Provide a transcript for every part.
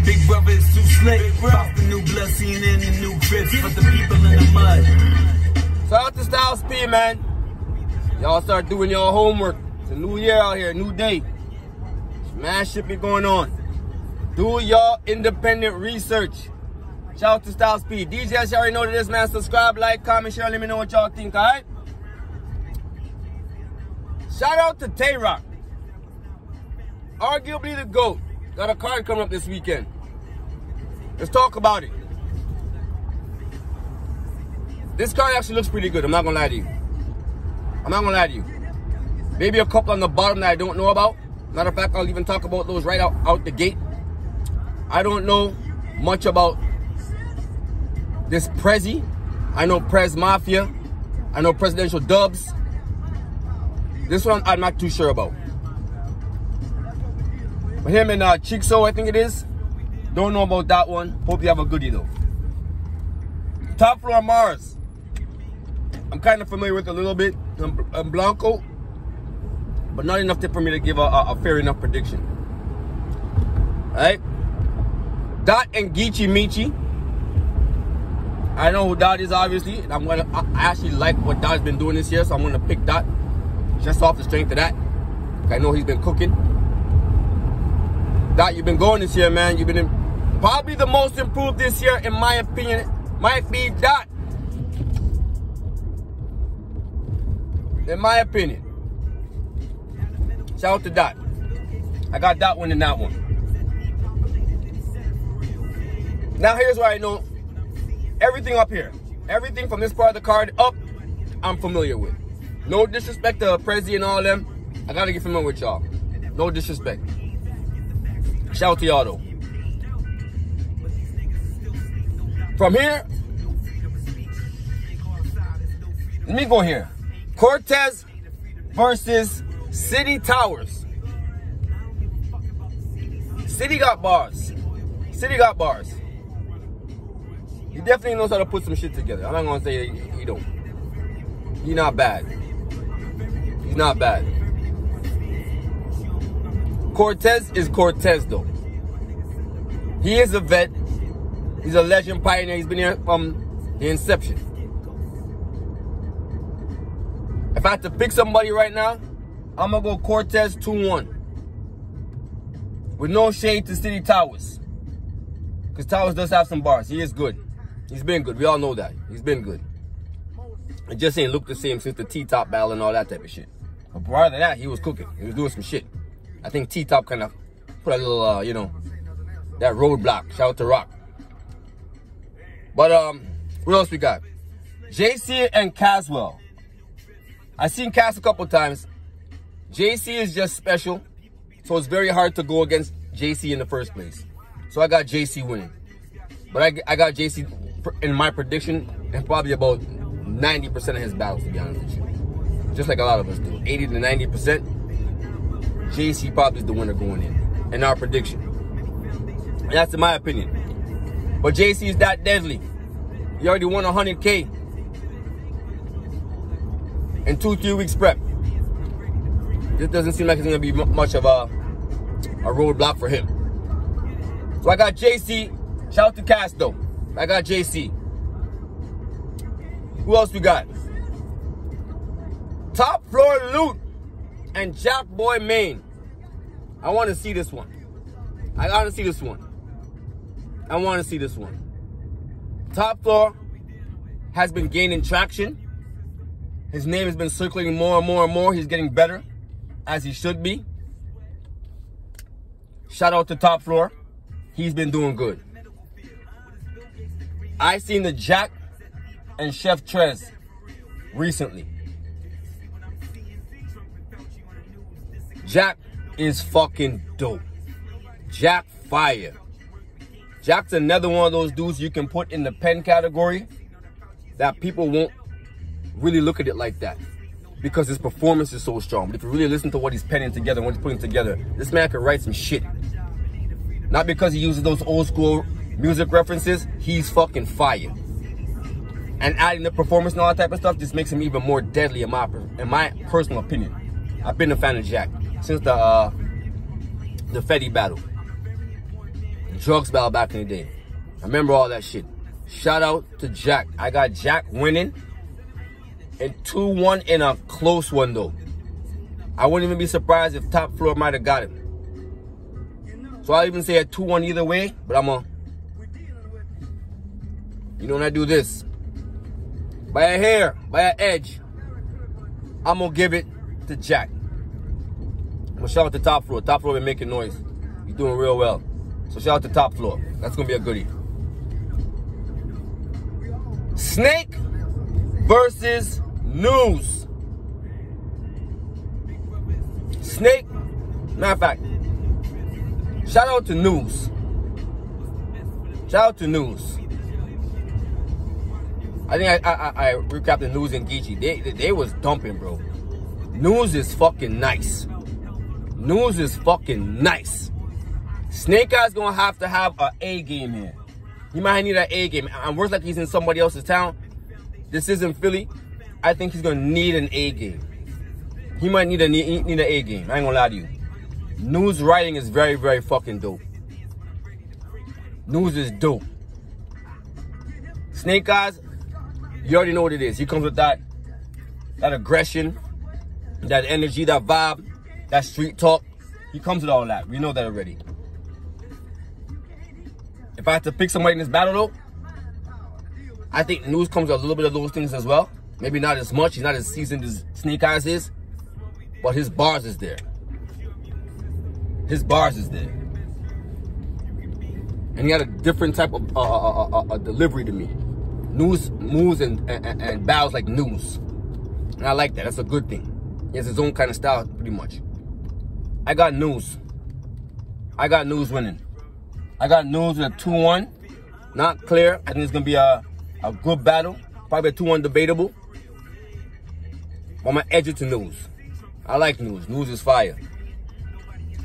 Big brother is too slick. Off the new blood scene and the new grips. Put the people in the mud. Shout out to Styles P, man. Y'all start doing your homework. It's a new year out here, new day. Mad shit be going on. Do your independent research. Shout out to Styles P. D.J.S, you already know this, man. Subscribe, like, comment, share. Let me know what y'all think, alright? Shout out to Tay Roc. Arguably the GOAT. Got a card coming up this weekend. Let's talk about it. This card actually looks pretty good. I'm not gonna lie to you. I'm not gonna lie to you. Maybe a couple on the bottom that I don't know about. Matter of fact, I'll even talk about those right out the gate. I don't know much about this Prezi. I know Prez Mafia. I know Presidential Dubs. This one I'm not too sure about. But him and Chicso, I think it is. Don't know about that one. Hope you have a goodie though. Top Floor Mars. I'm kind of familiar with a little bit. I'm Blanco. But not enough for me to give a fair enough prediction. Alright? Dot and Geechee Meechee. I know who Dot is, obviously. And I actually like what Dot's been doing this year, so I'm gonna pick Dot. Just off the strength of that. I know he's been cooking. Dot, you've been going this year, man. You've been probably the most improved this year, in my opinion. Might be Dot. In my opinion. Shout out to Dot. I got Dot winning that one. Now here's where I know everything up here. Everything from this part of the card up, I'm familiar with. No disrespect to Prezi and all them. I gotta get familiar with y'all. No disrespect. Shout out to y'all though. From here, let me go here. Cortez versus City Towers. City got bars. City got bars. He definitely knows how to put some shit together. I'm not gonna say he don't. He's not bad. He's not bad. Cortez is Cortez though. He is a vet. He's a legend pioneer. He's been here from the inception. If I had to pick somebody right now, I'm gonna go Cortez 2-1. With no shade to City Towers. Because Towers does have some bars. He is good. He's been good. We all know that. He's been good. It just ain't looked the same since the T-Top battle and all that type of shit. But prior to that, he was cooking. He was doing some shit. I think T-Top kind of put a little, you know, that roadblock. Shout out to Rock. But, what else we got? JC and Caswell. I've seen Cass a couple times. JC is just special. So it's very hard to go against JC in the first place. So I got JC winning. But I got JC in my prediction in probably about 90% of his battles, to be honest with you. Just like a lot of us do. 80 to 90%. JC probably is the winner going in our prediction. And that's in my opinion. But JC is that deadly. He already won 100K in 2-3 weeks prep. This doesn't seem like it's going to be much of a roadblock for him. So I got JC. Shout out to Cass though. I got JC. Who else we got? Top Floor Loot and Jack Boy Maine. I want to see this one. I gotta see this one. I want to see this one. Top Floor has been gaining traction. His name has been circulating more and more and more. He's getting better, as he should be. Shout out to Top Floor. He's been doing good. I seen the Jack and Chef Trez recently. Jack is fucking dope. Jack fire. Jack's another one of those dudes you can put in the pen category that people won't really look at it like that because his performance is so strong. But if you really listen to what he's penning together, what he's putting together, this man can write some shit. Not because he uses those old school music references, he's fucking fire. And adding the performance and all that type of stuff just makes him even more deadly in my personal opinion. I've been a fan of Jack since the Fetty battle. drugs battle back in the day. I remember all that shit. Shout out to Jack. I got Jack winning and 2-1 in a close one though. I wouldn't even be surprised if Top Floor might have got him. So I'll even say a 2-1 either way, but I'm you know when I do this, by a hair, by an edge, I'm gonna give it to Jack. I'm gonna shout out to Top Floor. Top Floor been making noise. He's doing real well. So shout out to Top Floor. That's gonna be a goodie. Snake versus News. Snake, matter of fact, shout out to News. Shout out to News. I think I recapped the News and Geechee. They was dumping, bro. News is fucking nice. News is fucking nice. Snake Eyes gonna have to have an A game here. He might need an A game. And worse like he's in somebody else's town. This isn't Philly. I think he's gonna need an A game. He might need an A game. I ain't gonna lie to you. News writing is very, very fucking dope. News is dope. Snake Eyes, you already know what it is. He comes with that aggression, that energy, that vibe, that street talk. He comes with all that. We know that already. If I had to pick somebody in this battle though, I think News comes with a little bit of those things as well. Maybe not as much. He's not as seasoned as Snake Eyes is. But his bars is there. His bars is there. And he had a different type of delivery to me. News moves and bows like News. And I like that. That's a good thing. He has his own kind of style, pretty much. I got News. I got News winning. I got News with a 2-1. Not clear. I think it's going to be a good battle. Probably a 2-1 debatable. But I'm going to edge it to News. I like News. News is fire.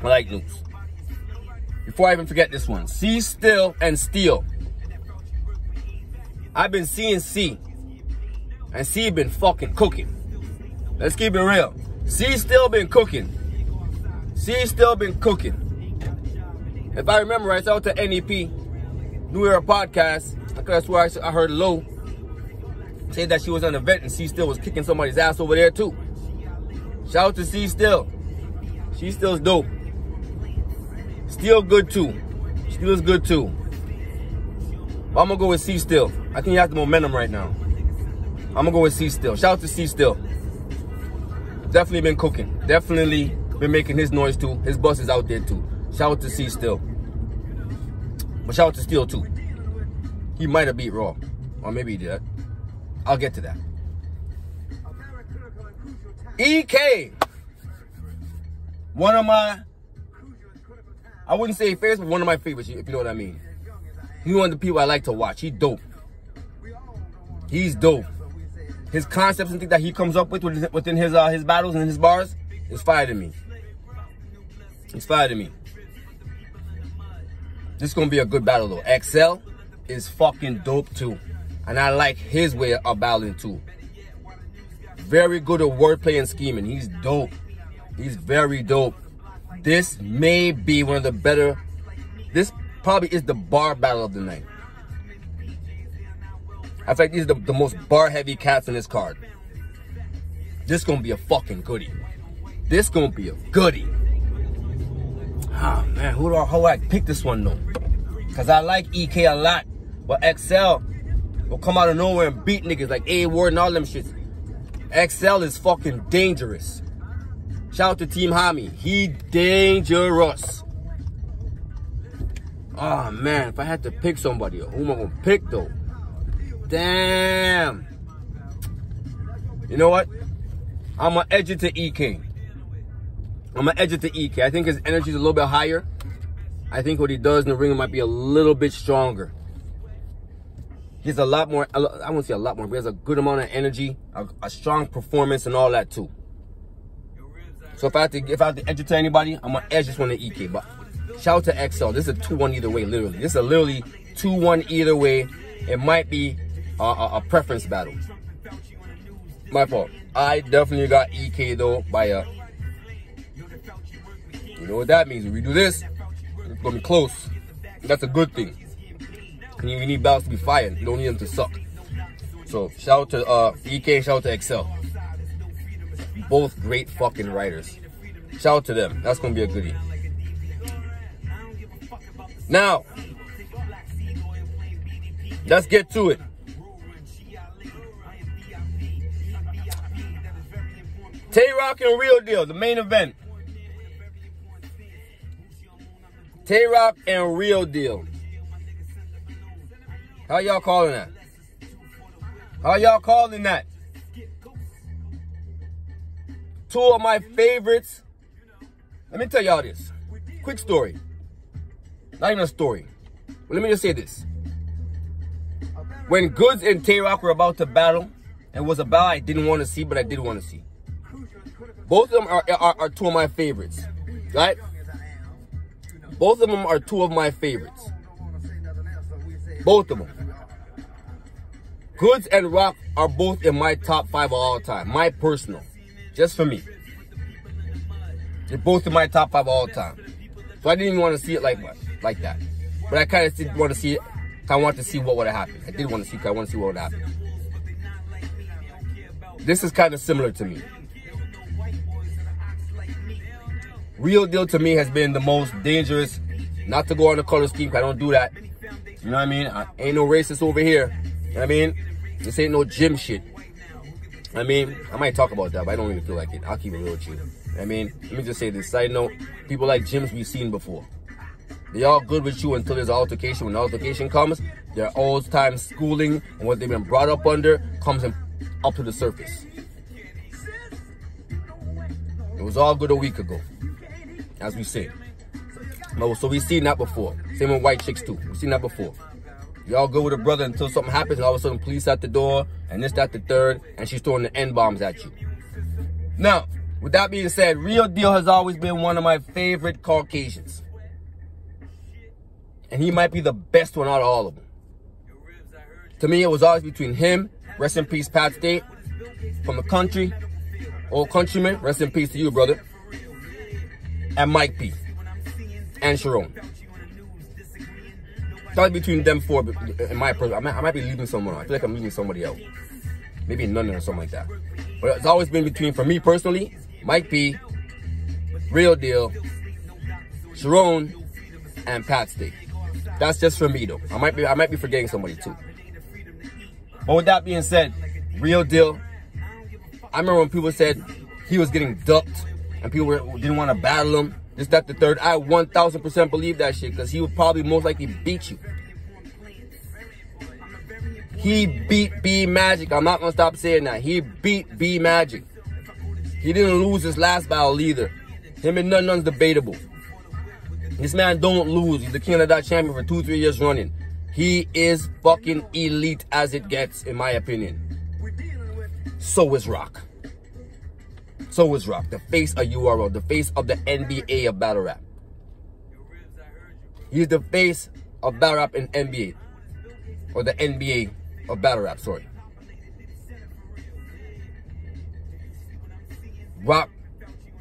I like News. Before I even forget this one. C Still and Steal. I've been seeing C. And C been fucking cooking. Let's keep it real. C still been cooking. C still been cooking. If I remember right, shout out to NEP, New Era Podcast. I could have swore I heard Low say that she was on an event and C Still was kicking somebody's ass over there too. Shout out to C Still. She Still's dope. Still good too. Still is good too. But I'm gonna go with C Still. I think he has the momentum right now. I'm gonna go with C Still. Shout out to C Still. Definitely been cooking. Definitely been making his noise too. His bus is out there too. Shout out to C Still. But shout out to Still too. He might have beat Raw. Or maybe he did. I'll get to that. EK. One of my, I wouldn't say favorites, but one of my favorites, if you know what I mean. He's one of the people I like to watch. He's dope. He's dope. His concepts and things that he comes up with within his battles and his bars is fire to me. It's fire to me. This is going to be a good battle though. XL is fucking dope too. And I like his way of battling too. Very good at wordplay and scheming. He's dope. He's very dope. This may be one of the better, this probably is the bar battle of the night. I think these are the most bar heavy cats in this card. This gonna be a fucking goodie. This gonna be a goodie. Ah man, how do I pick this one though? Cause I like EK a lot, but XL will come out of nowhere and beat niggas like A-Word and all them shits. XL is fucking dangerous. Shout out to Team Hami. He dangerous. Oh man, if I had to pick somebody, who am I gonna pick though? Damn. You know what? I'm gonna edge it to EK. I'm gonna edge it to EK. I think his energy is a little bit higher. I think what he does in the ring might be a little bit stronger. He has a lot more, I won't say a lot more, but he has a good amount of energy, a strong performance and all that too. So if I have to edge it to anybody, I'm gonna edge this one to EK. But shout out to XL. This is a 2-1 either way, literally. This is a literally 2-1 either way. It might be a preference battle. My fault. I definitely got EK though by a, you know what that means. When we do this, it's gonna be close. That's a good thing. You need battles to be fired. You don't need them to suck. So shout out to EK, shout out to Excel. Both great fucking writers. Shout out to them. That's gonna be a goodie. Now, let's get to it. Tay Roc and Real Deal, the main event. Tay Roc and Real Deal. How y'all calling that? How y'all calling that? Two of my favorites. Let me tell y'all this. Quick story. Not even a story. But let me just say this. When Goods and Tay Roc were about to battle, it was a battle I didn't want to see, but I did want to see. Both of them are two of my favorites. Right? Both of them are two of my favorites. Both of them. Goods and Roc are both in my top 5 of all time. My personal. Just for me. They're both in my top 5 of all time. So I didn't even want to see it like that. But I kind of did want to see it. I wanted to see what would have happened. I did want to see, because I want to see what would happen. This is kind of similar to me. Real Deal to me has been the most dangerous. Not to go on the color scheme, because I don't do that. You know what I mean? I ain't no racist over here. You know what I mean? This ain't no gym shit. I mean, I might talk about that, but I don't really feel like it. I'll keep it real with you. I mean, let me just say this. Side note, people like gyms we've seen before. They all good with you until there's an altercation. When the altercation comes, their old time schooling and what they've been brought up under comes up to the surface. It was all good a week ago, as we say. So we've seen that before. Same with white chicks too. We've seen that before. You all go with a brother until something happens, and all of a sudden police at the door, and this, that, the third, and she's throwing the N-bombs at you. Now, with that being said, Real Deal has always been one of my favorite Caucasians. And he might be the best one out of all of them. To me, it was always between him, rest in peace, Pat State, from the country, old countryman, rest in peace to you, brother, and Mike P. and Sharon. Probably between them four, in my person. I might be leaving someone. I feel like I'm leaving somebody else. Maybe none or something like that. But it's always been between, for me personally, Mike P, Real Deal, Sharon, and Pat State. That's just for me though. I might be forgetting somebody too. But with that being said, Real Deal, I remember when people said he was getting ducked and people didn't want to battle him. This, that, the third. I 1000% believe that shit, because he would probably most likely beat you. He beat B Magic. I'm not going to stop saying that. He beat B Magic. He didn't lose his last battle either. Him and none's debatable. This man don't lose. He's the King of that champion for 2-3 years running. He is fucking elite as it gets, in my opinion. So is Roc. So is Roc, the face of URL, the face of the NBA of battle rap. He's the face of battle rap in NBA. Or the NBA of battle rap, sorry. Roc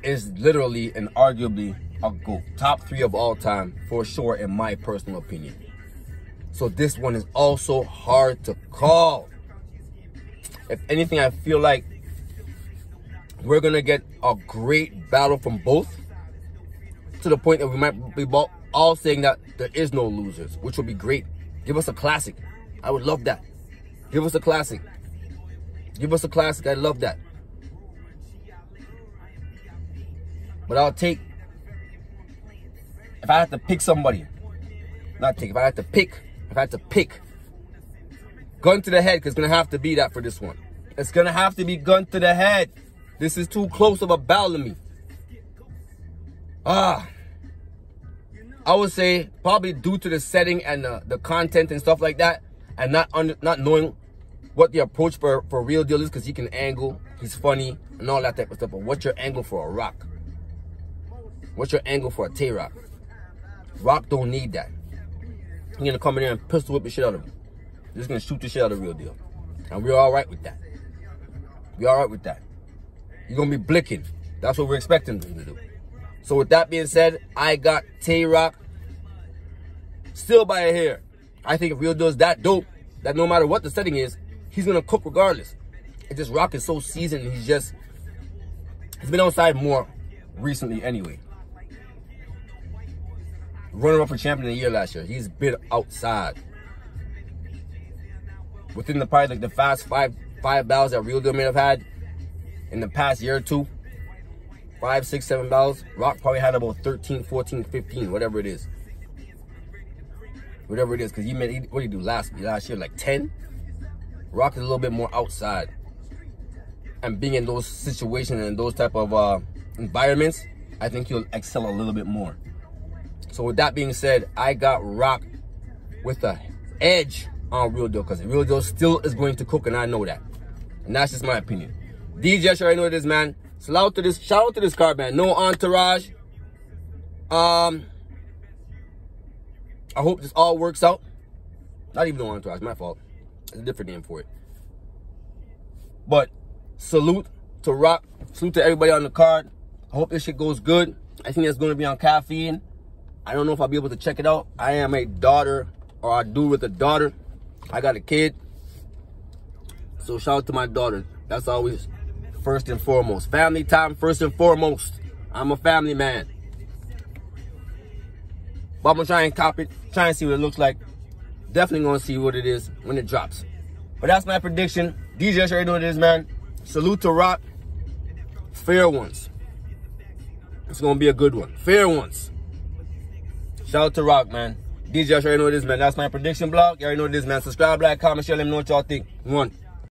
is literally and arguably a GOAT. Top 3 of all time, for sure, in my personal opinion. So this one is also hard to call. If anything, I feel like we're going to get a great battle from both, to the point that we might be all saying that there is no losers, which would be great. Give us a classic. I would love that. Give us a classic. Give us a classic. I love that. But I'll take, if I had to pick somebody, if I had to pick, gun to the head, because it's going to have to be that for this one. It's going to have to be gun to the head. This is too close of a battle to me. I would say probably due to the setting and the content and stuff like that, and not knowing what the approach for Real Deal is, because he can angle, he's funny, and all that type of stuff. But what's your angle for a Roc? What's your angle for a Tay Roc? Roc don't need that. He's going to come in there and pistol whip the shit out of him. He's going to shoot the shit out of Real Deal. And we're all right with that. We're all right with that. You're going to be blicking. That's what we're expecting him to do. So with that being said, I got Tay Roc Still by a hair. I think if Real Deal's that dope, that no matter what the setting is, he's going to cook regardless. It's just Rock is so seasoned, and he's been outside more recently anyway. Runner-up for champion of the year last year. He's been outside. Within the probably like the fast five battles that Real Deal may have had in the past year or two, 5, 6, 7 battles, Rock probably had about 13, 14, 15, whatever it is. Whatever it is, because what did he do last year? Like 10? Rock is a little bit more outside. And being in those situations and those type of environments, I think he'll excel a little bit more. So with that being said, I got Rock with the edge on Real Deal, because Real Deal still is going to cook, and I know that. And that's just my opinion. D.J.S, you already know this, man. Shout out to this card, man. No entourage. I hope this all works out. Not even no entourage, my fault. It's a different name for it. But salute to Rock. Salute to everybody on the card. I hope this shit goes good. I think it's going to be on caffeine. I don't know if I'll be able to check it out. I am a daughter, or a dude with a daughter. I got a kid. So shout out to my daughter. That's always first and foremost. Family time first and foremost. I'm a family man. But I'm going to try and cop it. Try and see what it looks like. Definitely going to see what it is when it drops. But that's my prediction. D.J.S already know what it is, man. Salute to Rock. Fair ones. It's going to be a good one. Fair ones. Shout out to Rock, man. D.J.S already know what it is, man. That's my prediction blog. You already know what it is, man. Subscribe, like, comment, share, let me know what y'all think. 1.